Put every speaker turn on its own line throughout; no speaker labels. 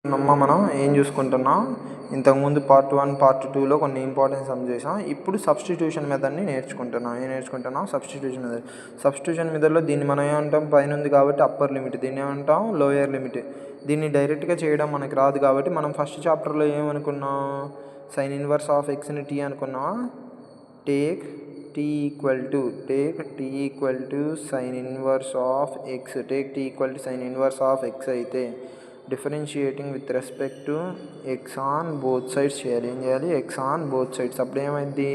మనం ఏం చూసుకుంటున్నాం, ఇంతకుముందు పార్ట్ 1 పార్ట్ 2లో కొన్ని ఇంపార్టెంట్ సమ్ చేసాం. ఇప్పుడు సబ్స్టిట్యూషన్ మెథడ్ని నేర్చుకుంటున్నాం. సబ్స్టిట్యూషన్ మెథడ్లో దీన్ని మనం ఏమంటాం, పైన ఉంది కాబట్టి అప్పర్ లిమిట్, దీన్ని ఏమంటాం లోయర్ లిమిట్. దీన్ని డైరెక్ట్గా చేయడం మనకి రాదు కాబట్టి మనం ఫస్ట్ చాప్టర్లో ఏమనుకున్నాం, సైన్ ఇన్వర్స్ ఆఫ్ ఎక్స్ని టీ అనుకున్నాం. Take t equal to sine inverse of x అయితే differentiating with respect to x on both sides చేయాలి. ఏం చేయాలి, ఎక్స్ ఆన్ బోత్ సైడ్స్. అప్పుడు ఏమైంది,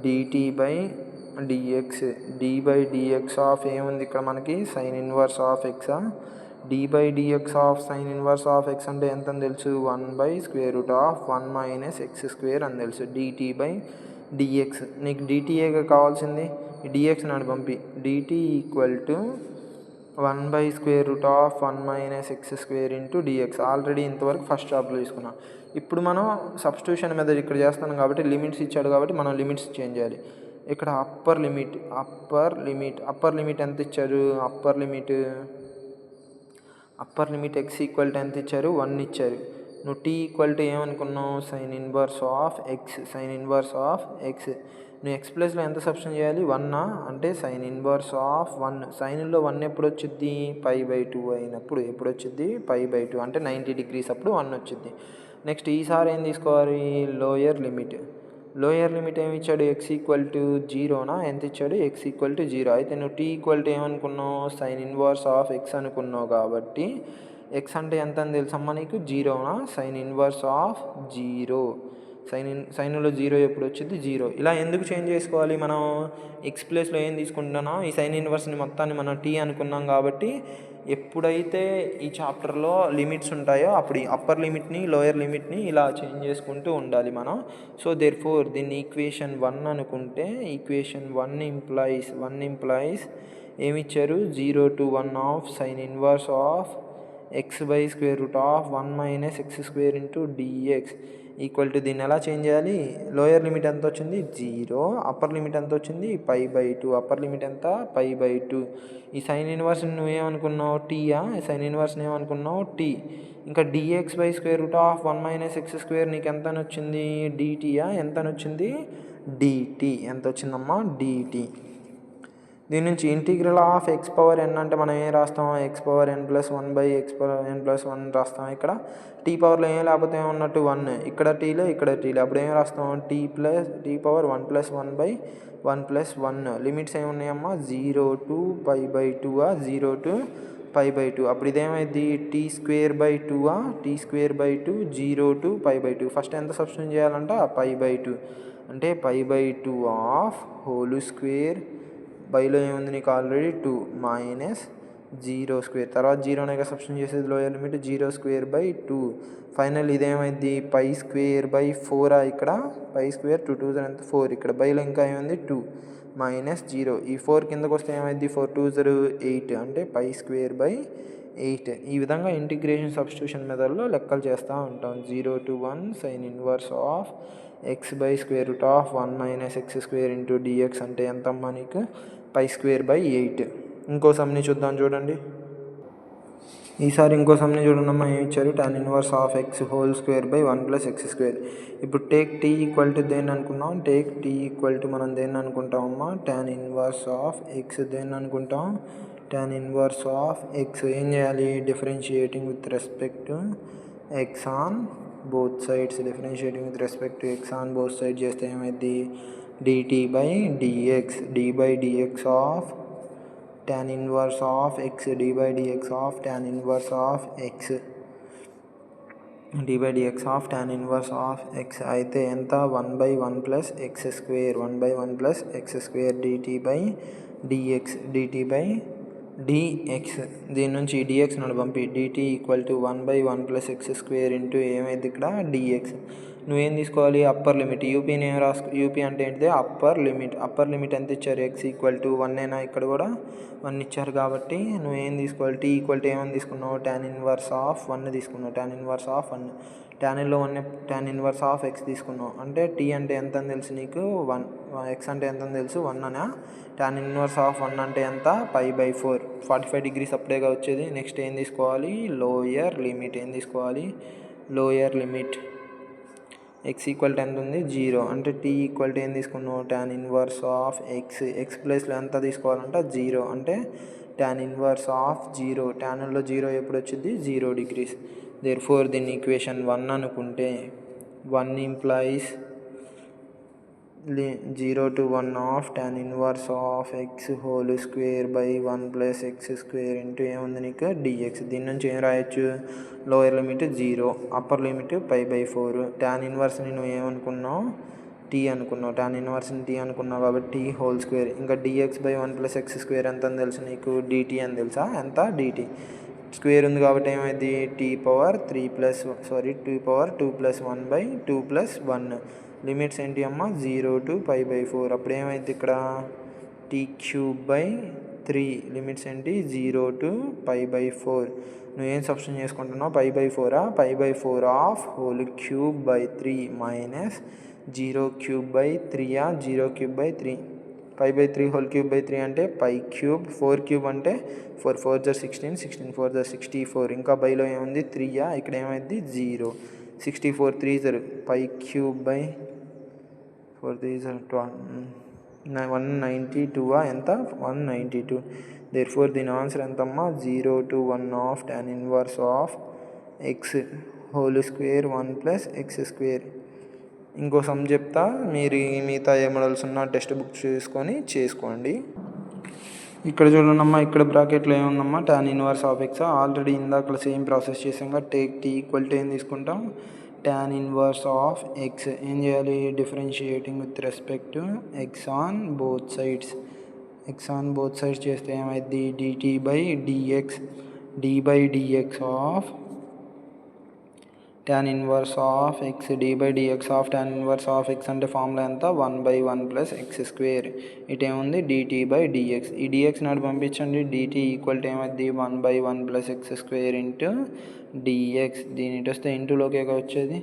డిటీ బై డిఎక్స్ ఆఫ్ ఏముంది ఇక్కడ మనకి, sine inverse of x. D by dx of sine inverse of x అంటే ఎంత అని తెలుసు, 1/√1 - x² అని తెలుసు. డిటీ బై డిఎక్స్, నీకు డిటీఏగా కావాల్సింది, ఈ డిఎక్స్ నాడు పంపి. Dt equal to 1/√1 - x² dx. Already ఇంతవరకు ఫస్ట్ చాప్టర్లో తీసుకున్నాం. ఇప్పుడు మనం సబ్స్టిట్యూషన్ మెథడ్ ఇక్కడ చేస్తున్నాం కాబట్టి లిమిట్స్ ఇచ్చాడు కాబట్టి మనం లిమిట్స్ చేంజ్ చేయాలి. ఇక్కడ అప్పర్ లిమిట్ ఎంత ఇచ్చారు, upper limit x equal to ఎంత ఇచ్చారు, 1 ఇచ్చారు. నువ్వు t ఈక్వల్ టు ఏమనుకున్నావు, సైన్ ఇన్వర్స్ ఆఫ్ ఎక్స్. నువ్వు ఎక్స్ ప్లేస్లో ఎంత సబ్స్టిట్యూట్ చేయాలి, 1 అంటే సైన్ ఇన్వర్స్ ఆఫ్ 1. సైన్లో 1 ఎప్పుడు వచ్చింది, π/2 అయినప్పుడు. ఎప్పుడు వచ్చింది, π/2 అంటే 90 degrees అప్పుడు 1 వచ్చింది. నెక్స్ట్ ఈసారి ఏం తీసుకోవాలి, లోయర్ లిమిట్ ఏమి ఇచ్చాడు, ఎక్స్ ఈక్వల్ టు 0నా, ఎంత ఇచ్చాడు, ఎక్స్ ఈక్వల్ టు 0. అయితే నువ్వు టీ ఈక్వల్ టు ఏమనుకున్నావు, సైన్ ఇన్వర్స్ ఆఫ్ ఎక్స్ అనుకున్నావు కాబట్టి ఎక్స్ అంటే ఎంత అని తెలుసమ్మా నీకు, 0నా. సైన్ ఇన్వర్స్ ఆఫ్ 0, సైన్లో 0 ఎప్పుడు వచ్చింది, 0. ఇలా ఎందుకు చేంజ్ చేసుకోవాలి, మనం ఎక్స్ ప్లేస్లో ఏం తీసుకుంటున్నాం, ఈ సైన్ ఇన్వర్స్ని మొత్తాన్ని మనం టీ అనుకున్నాం కాబట్టి ఎప్పుడైతే ఈ చాప్టర్లో లిమిట్స్ ఉంటాయో అప్పుడు అప్పర్ లిమిట్ని లోయర్ లిమిట్ని ఇలా చేంజ్ చేసుకుంటూ ఉండాలి మనం. సో దేర్ఫోర్ దీన్ని ఈక్వేషన్ 1 అనుకుంటే, ఈక్వేషన్ 1 ఇంప్లాయిస్ ఏమిచ్చారు, 0 to 1 of sine inverse of x/√1 - x² dx equal to, దీన్ని ఎలా చేంజ్ చేయాలి, లోయర్ లిమిట్ ఎంత వచ్చింది, 0. అప్పర్ లిమిట్ ఎంత వచ్చింది, π/2. అప్పర్ లిమిట్ ఎంత, π/2. ఈ సైన్ ఇన్వర్స్ని నువ్వేమనుకున్నావు, టీయా, సైన్ ఇన్వర్స్ని ఏమనుకున్నావు, టీ. ఇంకా dx/√1 - x² నీకు ఎంత అని వచ్చింది, డిటీయా, ఎంత అని వచ్చింది, డిటీ. ఎంత వచ్చిందమ్మా, డిటీ. దీని నుంచి ఇంటిగ్రల్ ఆఫ్ x⁴n అంటే మనం ఏం రాస్తాం, x⁴n+1/xn+1 రాస్తాం. ఇక్కడ టీ పవర్లో ఏం లేకపోతే ఏమన్నట్టు, 1. ఇక్కడ టీలో అప్పుడు ఏం రాస్తాం, t⁴1+1/1+1. లిమిట్స్ ఏమున్నాయమ్మా, 0 to π/2, 0 to π/2. అప్పుడు ఇదేమైంది, t²/2, 0 to π/2. ఫస్ట్ ఎంత సబ్స్టిట్యూట్ చేయాలంట, π/2 అంటే π/2 ఆఫ్ హోల్ స్క్వేర్. బైలో ఏముంది నీకు ఆల్రెడీ 2 -0². తర్వాత 0 సబ్స్టిట్యూట్ చేసేది లోయర్ లిమిట్, 0²/2. ఫైనల్ ఇదేమైంది, π²/4. ఇక్కడ π², 2 2 4. ఇక్కడ బైలో ఇంకా ఏమైంది, 2 -0. ఈ 4 కిందకు వస్తే ఏమైంది, 4 2 8 అంటే π²/8. ఈ విధంగా ఇంటిగ్రేషన్ సబ్స్టిట్యూషన్ మెథడ్లో లెక్కలు చేస్తూ ఉంటాం. 0 to 1 sine inverse of x/√1 - x² dx అంటే ఎంతమ్మా నీకు, π²/8. ఇంకో సమ్ని చూద్దాం, చూడండి. ఈసారి ఇంకో సమ్ని చూడండమ్మా, ఏమి ఇచ్చారు, tan ఇన్వర్స్ ఆఫ్ x²/1+x². ఇప్పుడు టేక్ టీ ఈక్వల్ టు దేన్ని అనుకున్నాం, మనం దేన్ని అనుకుంటామమ్మా, tan ఇన్వర్స్ ఆఫ్ ఎక్స్. దేన్ని అనుకుంటాం, tan ఇన్వర్స్ ఆఫ్ ఎక్స్. ఏం చేయాలి, differentiating with respect to x on both sides. చేస్తే ఏమైంది, dt by dx of tan inverse of x, dx of tan inverse of x, tan inverse of x. అయితే ఎంత, 1/1+x², dt by dx. దీని నుంచి dx నన్ను పంపి, dt equal to 1/1+x² ఏమైంది ఇక్కడ, dx. నువ్వేం తీసుకోవాలి, అప్పర్ లిమిట్. యూపీని ఏం యూపీ అంటే ఏంటిది, అప్పర్ లిమిట్ ఎంత ఇచ్చారు, x ఈక్వల్ టు 1. ఇక్కడ కూడా 1 ఇచ్చారు కాబట్టి నువ్వేం తీసుకోవాలి, టీ ఈక్వల్ టు ఏమని తీసుకున్నావు, tan ఇన్వర్స్ ఆఫ్ 1 తీసుకున్నావు. tan ఇన్వర్స్ ఆఫ్ x తీసుకున్నావు. అంటే టీ అంటే ఎంత అని తెలుసు నీకు, ఎక్స్ అంటే ఎంత తెలుసు 1 అనా. tan ఇన్వర్స్ ఆఫ్ 1 అంటే ఎంత π/4 45 డిగ్రీస్ అప్పుడేగా వచ్చేది. నెక్స్ట్ ఏం తీసుకోవాలి లోయర్ లిమిట్. ఏం తీసుకోవాలి lower limit. X equal to ఎంత ఉంది 0 అంటే టీ ఈక్వల్ టు ఏం తీసుకున్నావు tan ఇన్వర్స్ ఆఫ్ ఎక్స్ ప్లేస్లో ఎంత తీసుకోవాలంటే 0 అంటే tan ఇన్వర్స్ ఆఫ్ 0. ట్యాన్లో 0 ఎప్పుడు వచ్చింది 0 డిగ్రీస్. దేర్ఫోర్ దీన్ని ఈక్వేషన్ 1 అనుకుంటే 1 implies 0 to 1 of tan inverse of x whole square by 1 plus x square into ఏముంది నీకు dx. దీని నుంచి ఏం రాయొచ్చు lower limit 0 upper limit π/4. tan ఇన్వర్స్ని నువ్వు ఏమనుకున్నావు టీ అనుకున్నావు. tan ఇన్వర్స్ని టీ అనుకున్నావు కాబట్టి టీ హోల్ స్క్వేర్. ఇంకా dx by 1 plus x square ఎంత అని తెలుసు నీకు dt అని తెలుసా ఎంత dt. స్క్వేర్ ఉంది కాబట్టి ఏమైంది t పవర్ 2 + 1/2 + 1. లిమిట్స్ ఏంటి అమ్మ 0 to π/4. అప్పుడు ఏమైంది ఇక్కడ t³/3. లిమిట్స్ ఏంటి 0 to π/4. నువ్వేం సబ్స్టిట్యూట్ చేసుకుంటున్నావు π/4 π/4 of whole cube by 3 minus 0³/3 0³/3 π/3 whole cube by 3 అంటే π³ 4³ అంటే 4 4 జర్ 16 16 4 జర్ 64. ఇంకా బైలో ఏముంది 3 ఇక్కడ ఏమైంది 0 64 3 జర్ π³/4 3 జర్ 192 ఎంత 192. దేర్ఫోర్ దీని ఆన్సర్ ఎంతమ్మా 0 to 1 of tan inverse of x whole square 1 plus x square. ఇంకో సమ్ చెప్తా మీరు మిగతా ఏ మోడల్స్ ఉన్నా టెక్స్ట్ బుక్ చూసుకొని చేసుకోండి. ఇక్కడ చూడండమ్మా ఇక్కడ బ్రాకెట్లో ఏముందమ్మా tan inverse of X. Already ఇందాక సేమ్ ప్రాసెస్ చేసాక టేక్ టీ ఈక్వల్ టు ఏం తీసుకుంటాం tan ఇన్వర్స్ ఆఫ్ ఎక్స్. ఏం చేయాలి differentiating with respect to x on both sides. X on both sides చేస్తే ఏమైంది dt/dx d/dx of tan inverse of X d/dx of tan inverse of x అంటే formula ఎంత 1/1 plus x square. ఇటేముంది dt/dx. ఈ dx నాడు పంపించండి dt equal to ఏమైంది 1/1 plus x square into dx. దీని ఇటు వస్తే ఇంటూలోకే వచ్చేది.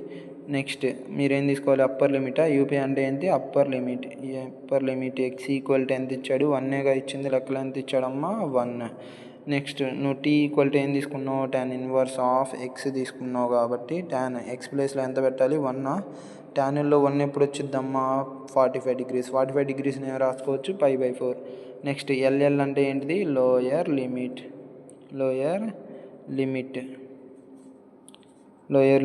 నెక్స్ట్ మీరేం తీసుకోవాలి అప్పర్ లిమిట్. యూపీ అంటే ఏంటి అప్పర్ లిమిట్. ఈ upper limit X equal to ఎంత ఇచ్చాడు 1గా ఇచ్చింది. లెక్కలు ఎంత ఇచ్చాడమ్మా 1. నెక్స్ట్ నువ్వు టీ ఈక్వల్ టు ఏం తీసుకున్నావు tan ఇన్వర్స్ ఆఫ్ ఎక్స్ తీసుకున్నావు కాబట్టి tan ఎక్స్ ప్లేస్లో ఎంత పెట్టాలి 1. ట్యాన్లో 1 ఎప్పుడు వచ్చిద్దమ్మా 45 డిగ్రీస్. 45 డిగ్రీస్ని ఏం రాసుకోవచ్చు π/4. నెక్స్ట్ ఎల్ఎల్ అంటే ఏంటిది lower limit. Lower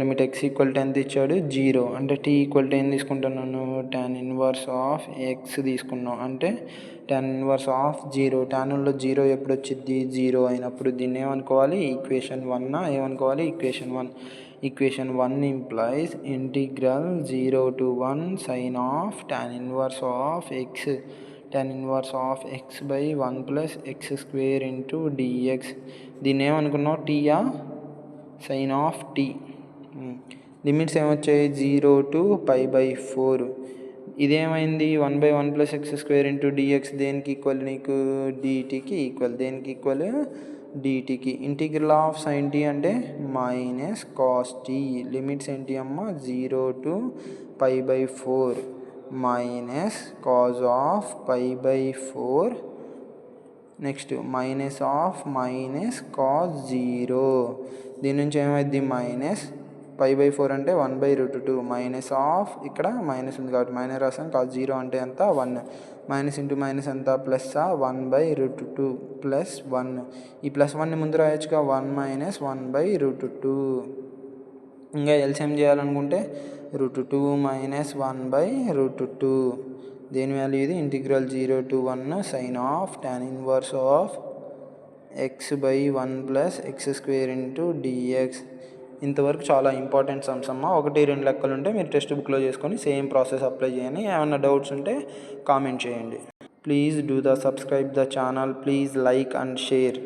limit X equal to ఎంత ఇచ్చాడు 0 అంటే టీ ఈక్వల్ టు ఏం తీసుకుంటున్నాను tan ఇన్వర్స్ ఆఫ్ ఎక్స్ తీసుకున్నావు అంటే tan ఇన్వర్స్ ఆఫ్ 0. ట్యాన్లో 0 ఎప్పుడు వచ్చింది 0 అయినప్పుడు దీన్ని ఏమనుకోవాలి ఈక్వేషన్ 1. ఏమనుకోవాలి equation 1. Equation 1 implies integral 0 to 1 sine of tan inverse of x. tan inverse of x by 1 plus x square into dx. దీన్ని ఏమనుకున్నావు టీయా సైన్ ఆఫ్ టీ. లిమిట్స్ ఏమొచ్చాయి 0 to π/4. ఇదేమైంది 1/1 plus x square into dx దేనికి equal నీకు dtకి equal. దేనికి equal dtకి. ఇంటిగ్రల్ ఆఫ్ సైన్ టీ అంటే మైనస్ కాస్ టీ. లిమిట్స్ ఏంటి అమ్మ 0 to π/4 minus cos of π/4. Next minus of minus cos 0. దీని నుంచి ఏమైంది మైనస్ π/4 అంటే 1/√2 మైనస్ ఆఫ్ ఇక్కడ మైనస్ ఉంది కాబట్టి మైనస్ రాస్తాం. కాస్ 0 అంటే ఎంత 1 మైనస్ ఇంటూ మైనస్ ఎంత ప్లస్ 1/√2 ప్లస్ 1. ఈ ప్లస్ 1ని ముందు రాయొచ్చుగా 1 మైనస్ 1/√2. ఇంకా ఎల్సిఎం చేయాలనుకుంటే √2 మైనస్ 1/√2. దేని వాల్యూ ఇది integral 0 to 1 sine of tan inverse of x by 1 plus x square into dx. ఇంతవరకు చాలా ఇంపార్టెంట్ సమ్స్ అమ్మ. 1-2 లెక్కలు ఉంటే మీరు టెక్స్ట్ బుక్లో చేసుకొని సేమ్ ప్రాసెస్ అప్లై చేయండి. ఏమైనా డౌట్స్ ఉంటే కామెంట్ చేయండి. Please do the subscribe the channel. Please like and share.